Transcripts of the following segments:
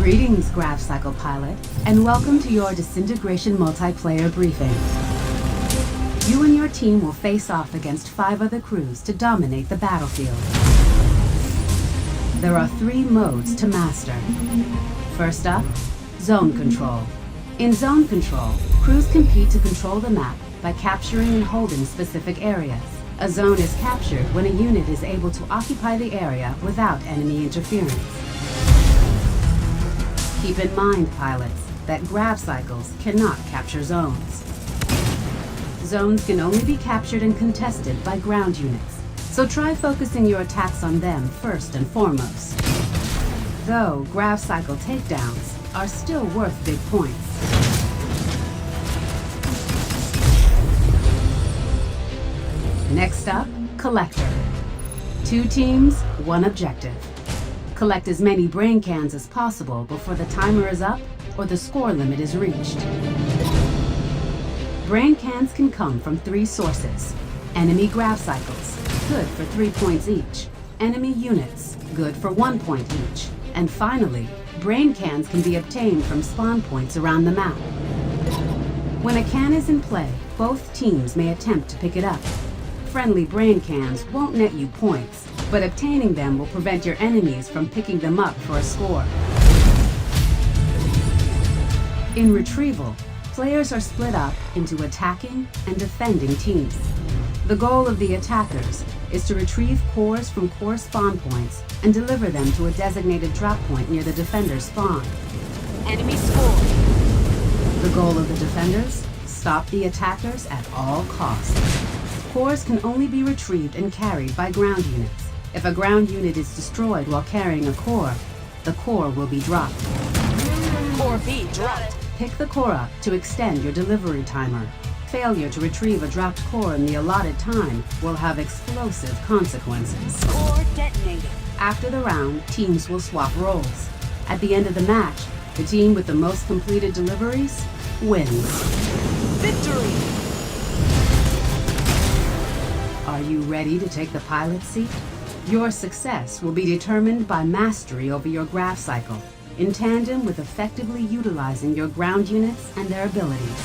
Greetings, Graph Cycle Pilot, and welcome to your Disintegration multiplayer briefing. You and your team will face off against 5 other crews to dominate the battlefield. There are 3 modes to master. First up, Zone Control. In Zone Control, crews compete to control the map by capturing and holding specific areas. A zone is captured when a unit is able to occupy the area without enemy interference. Keep in mind, pilots, that grav cycles cannot capture zones. Zones can only be captured and contested by ground units, so try focusing your attacks on them first and foremost. Though grav cycle takedowns are still worth big points. Next up, Collector. 2 teams, 1 objective. Collect as many brain cans as possible before the timer is up or the score limit is reached. Brain cans can come from 3 sources. Enemy grav cycles, good for 3 points each. Enemy units, good for 1 point each. And finally, brain cans can be obtained from spawn points around the map. When a can is in play, both teams may attempt to pick it up. Friendly brain cans won't net you points, but obtaining them will prevent your enemies from picking them up for a score. In Retrieval, players are split up into attacking and defending teams. The goal of the attackers is to retrieve cores from core spawn points and deliver them to a designated drop point near the defender's spawn. Enemy score. The goal of the defenders? Stop the attackers at all costs. Cores can only be retrieved and carried by ground units. If a ground unit is destroyed while carrying a core, the core will be dropped. Core B dropped. Pick the core up to extend your delivery timer. Failure to retrieve a dropped core in the allotted time will have explosive consequences. Core detonated. After the round, teams will swap roles. At the end of the match, the team with the most completed deliveries wins. Victory! Are you ready to take the pilot's seat? Your success will be determined by mastery over your grav cycle, in tandem with effectively utilizing your ground units and their abilities.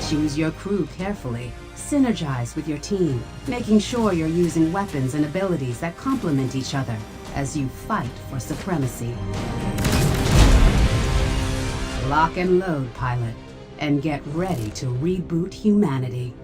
Choose your crew carefully. Synergize with your team, making sure you're using weapons and abilities that complement each other as you fight for supremacy. Lock and load, pilot, and get ready to reboot humanity.